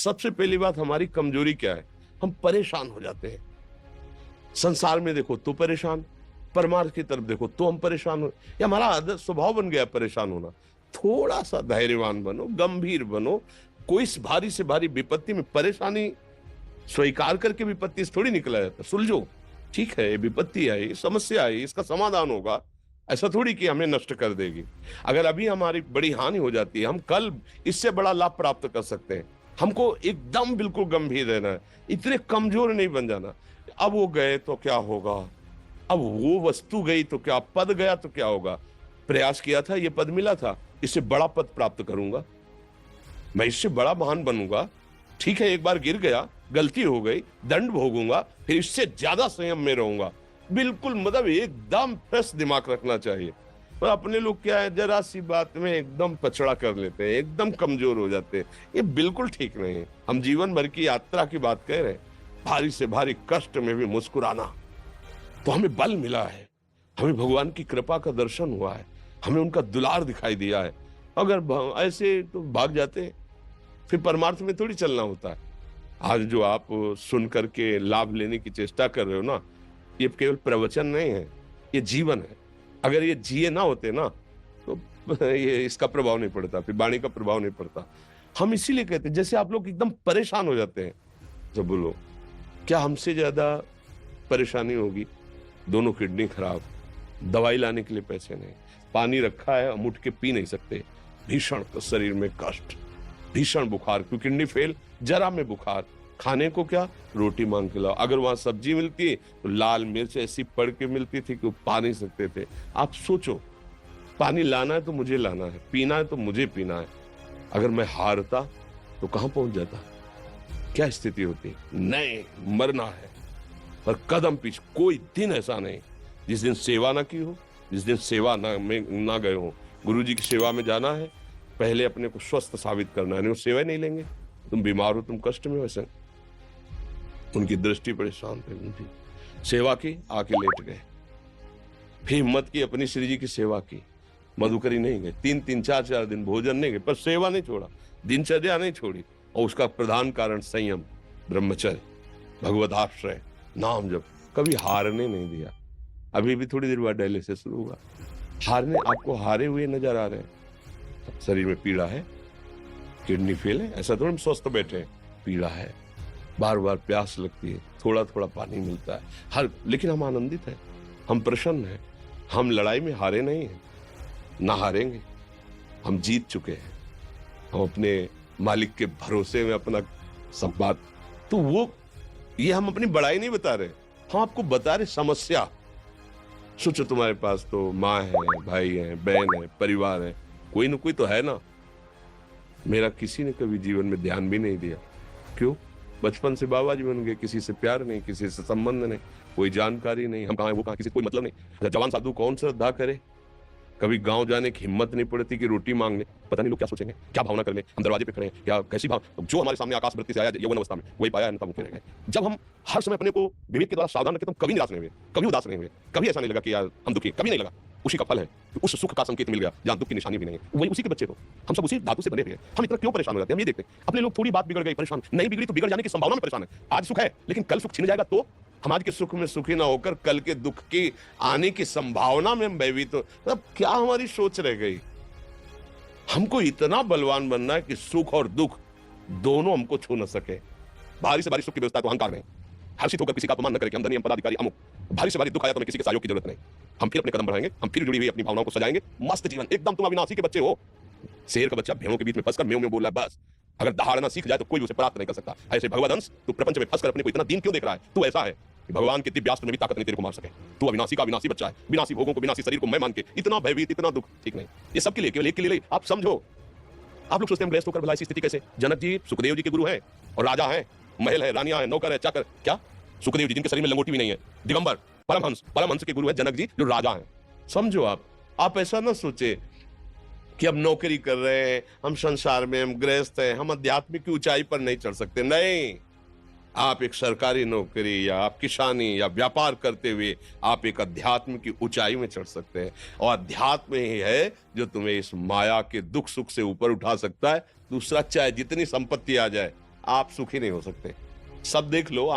सबसे पहली बात हमारी कमजोरी क्या है, हम परेशान हो जाते हैं। संसार में देखो तो परेशान, परमार्थ की तरफ देखो तो हम परेशान हो, ये हमारा आदत स्वभाव बन गया परेशान होना। थोड़ा सा धैर्यवान बनो, गंभीर बनो। कोई इस भारी से भारी विपत्ति में परेशानी स्वीकार करके विपत्ति से थोड़ी निकला जाता। सुलझो, ठीक है, ये विपत्ति आई, समस्या आई, इसका समाधान होगा। ऐसा थोड़ी कि हमें नष्ट कर देगी। अगर अभी हमारी बड़ी हानि हो जाती है, हम कल इससे बड़ा लाभ प्राप्त कर सकते हैं। हमको एकदम बिल्कुल गंभीर रहना है, इतने कमजोर नहीं बन जाना। अब वो गए तो क्या होगा, अब वो वस्तु गई तो क्या, पद गया तो क्या होगा। प्रयास किया था, ये पद मिला था, इससे बड़ा पद प्राप्त करूंगा, मैं इससे बड़ा महान बनूंगा। ठीक है, एक बार गिर गया, गलती हो गई, दंड भोगूंगा, फिर इससे ज्यादा संयम में रहूंगा। बिल्कुल मतलब एकदम फ्रेश दिमाग रखना चाहिए। और अपने लोग क्या है, जरा सी बात में एकदम पछड़ा कर लेते हैं, एकदम कमजोर हो जाते हैं। ये बिल्कुल ठीक नहीं है। हम जीवन भर की यात्रा की बात कह रहे हैं, भारी से भारी कष्ट में भी मुस्कुराना, तो हमें बल मिला है, हमें भगवान की कृपा का दर्शन हुआ है, हमें उनका दुलार दिखाई दिया है। अगर ऐसे तो भाग जाते, फिर परमार्थ में थोड़ी चलना होता है। आज जो आप सुन करके लाभ लेने की चेष्टा कर रहे हो ना, ये केवल प्रवचन नहीं है, ये जीवन है। अगर ये जिए ना होते ना, तो ये इसका प्रभाव नहीं पड़ता, फिर वाणी का प्रभाव नहीं पड़ता। हम इसीलिए कहते हैं, जैसे आप लोग एकदम परेशान हो जाते हैं जब बोलो, क्या हमसे ज्यादा परेशानी होगी? दोनों किडनी खराब, दवाई लाने के लिए पैसे नहीं, पानी रखा है हम उठ के पी नहीं सकते, भीषण शरीर में कष्ट, भीषण बुखार, क्योंकि किडनी फेल, जरा में बुखार, खाने को क्या, रोटी मांग के लाओ। अगर वहां सब्जी मिलती है तो लाल मिर्च ऐसी पड़ के मिलती थी कि वो पा नहीं सकते थे। आप सोचो, पानी लाना है तो मुझे लाना है, पीना है तो मुझे पीना है। अगर मैं हारता तो कहां पहुंच जाता, क्या स्थिति होती? नहीं, मरना है, पर कदम पीछे। कोई दिन ऐसा नहीं जिस दिन सेवा ना की हो, जिस दिन सेवा ना गए हो। गुरु जी की सेवा में जाना है, पहले अपने को स्वस्थ साबित करना है, नहीं वो सेवा नहीं लेंगे। तुम बीमार हो, तुम कष्ट में हो, ऐसे उनकी दृष्टि परेशान थे, उनकी सेवा की, आके लेट गए। फिर हिम्मत की, अपनी श्री जी की सेवा की, मधुकरी नहीं गए, 3-3 4-4 दिन भोजन नहीं गए, पर सेवा नहीं छोड़ा, दिनचर्या नहीं छोड़ी। और उसका प्रधान कारण संयम, ब्रह्मचर्य, भगवदाश्रय, नाम जप, कभी हारने नहीं दिया। अभी भी थोड़ी देर बाद डायलिसिस शुरू हुआ। हारने, आपको हारे हुए नजर आ रहे हैं? शरीर में पीड़ा है, किडनी फेल है, ऐसा थोड़ा हम स्वस्थ बैठे हैं, पीड़ा है, बार बार प्यास लगती है, थोड़ा थोड़ा पानी मिलता है, लेकिन हम आनंदित हैं, हम प्रसन्न हैं। हम लड़ाई में हारे नहीं हैं, ना हारेंगे, हम जीत चुके हैं। हम अपने मालिक के भरोसे में अपना सब बात, तो वो ये हम अपनी बड़ाई नहीं बता रहे, हम आपको बता रहे समस्या। सोचो, तुम्हारे पास तो माँ है, भाई है, बहन है, परिवार है, कोई ना कोई तो है ना। मेरा किसी ने कभी जीवन में ध्यान भी नहीं दिया। क्यों? बचपन से बाबा जी बन गए, किसी से प्यार नहीं, किसी से संबंध नहीं, कोई जानकारी नहीं, हम कहाँ हैं वो कहाँ, किसी कोई मतलब नहीं। जवान साधु कौन श्रद्धा करे? कभी गांव जाने की हिम्मत नहीं पड़ती कि रोटी मांग ले, पता नहीं लोग क्या सोचेंगे, क्या भावना कर ले। हम दरवाजे पे खड़े हैं, या कैसी भाव, जो हमारे सामने आकाश वृत्ति से आया यौवन अवस्था में, वही पाया, अन्यथा भूखे रह गए। जब हम हर समय अपने को विवेक के द्वारा सावधान रखे, तो हम कभी निराश नहीं हुए, कभी उदास नहीं हुए, कभी ऐसा नहीं लगा कि यार हम दुखी, कभी नहीं लगा। उसी का फल है कि उस सुख का संकेत मिल गया जहां दुख की निशानी भी नहीं है। वही उसी के बच्चे हो, हम सब उसी धातु से बने हुए हैं। हम इतना क्यों परेशान हो जाते हैं? हम ये देखते हैं, अपने लोग थोड़ी बात बिगड़ गई, परेशान नहीं, बिगड़ी तो बिगड़ जाने की संभावना में परेशान है। आज सुख है, लेकिन कल सुख छिन जाएगा, तो हम आज के सुख में सुखी ना होकर कल के दुख की आने की संभावना में हम भयभीत हो। मतलब क्या हमारी सोच रह गई? हमको इतना बलवान बनना है कि सुख और दुख दोनों हमको छू न सके। भारी से भारी सुख की व्यवस्था तो अहंकार में, हर्षित होकर किसी का अपमान न करें कि हम धनी, हम पदाधिकारी, अमुक। भारी से भारी दुख आया तो हमें किसी के सहयोग की जरूरत नहीं, हम फिर अपने कदम बढ़ाएंगे, हम फिर जुड़ी हुई अपनी भावनाओं को सजाएंगे। मस्त जीवन, एकदम तुम अविनाशी के बच्चे हो। शेर का बच्चा भेड़ों के बीच में फंसकर म्यों म्यों बोल रहा है, बस अगर दहाड़ना सीख जाए तो कोई उसे प्राप्त नहीं कर सकता। ऐसे भगवदंश, तू प्रपंच में फंसकर अपने को इतना दीन क्यों देख रहा है? तू ऐसा है कि भगवान के दिव्यास्त्र में भी ताकत नहीं तेरे को मार सके। तू अविनाशी का अविनाशी बच्चा है, विनाशी भोगों को विनाशी शरीर को मैं मान के इतना भयभीत, इतना दुख, ठीक नहीं। ये सबके लिए, केवल एक के लिए आप समझो। आप लोग सोचते हैं गृहस्थ होकर भला ऐसी स्थिति कैसे? जनक जी सुखदेव जी के गुरु हैं, और राजा हैं, महल है, रानियां हैं, नौकर है, चाकर। क्या सुखदेव जी जिनके शरीर में लंगोटी भी नहीं है, दिगंबर, परमहंस के गुरु हैं जनक जी, जो राजा हैं। समझो, आप ऐसा ना सोचे कि अब नौकरी कर रहे हैं, हम संसार में, हम गृहस्थ हैं, हम आध्यात्मिक की ऊंचाई पर नहीं चढ़ सकते। नहीं, आप एक सरकारी नौकरी या आप किसानी या व्यापार करते हुए आप एक अध्यात्म की ऊंचाई में चढ़ सकते हैं। और अध्यात्म ही है जो तुम्हें इस माया के दुख सुख से ऊपर उठा सकता है। दूसरा, चाहे जितनी संपत्ति आ जाए, आप सुखी नहीं हो सकते। सब देख लो।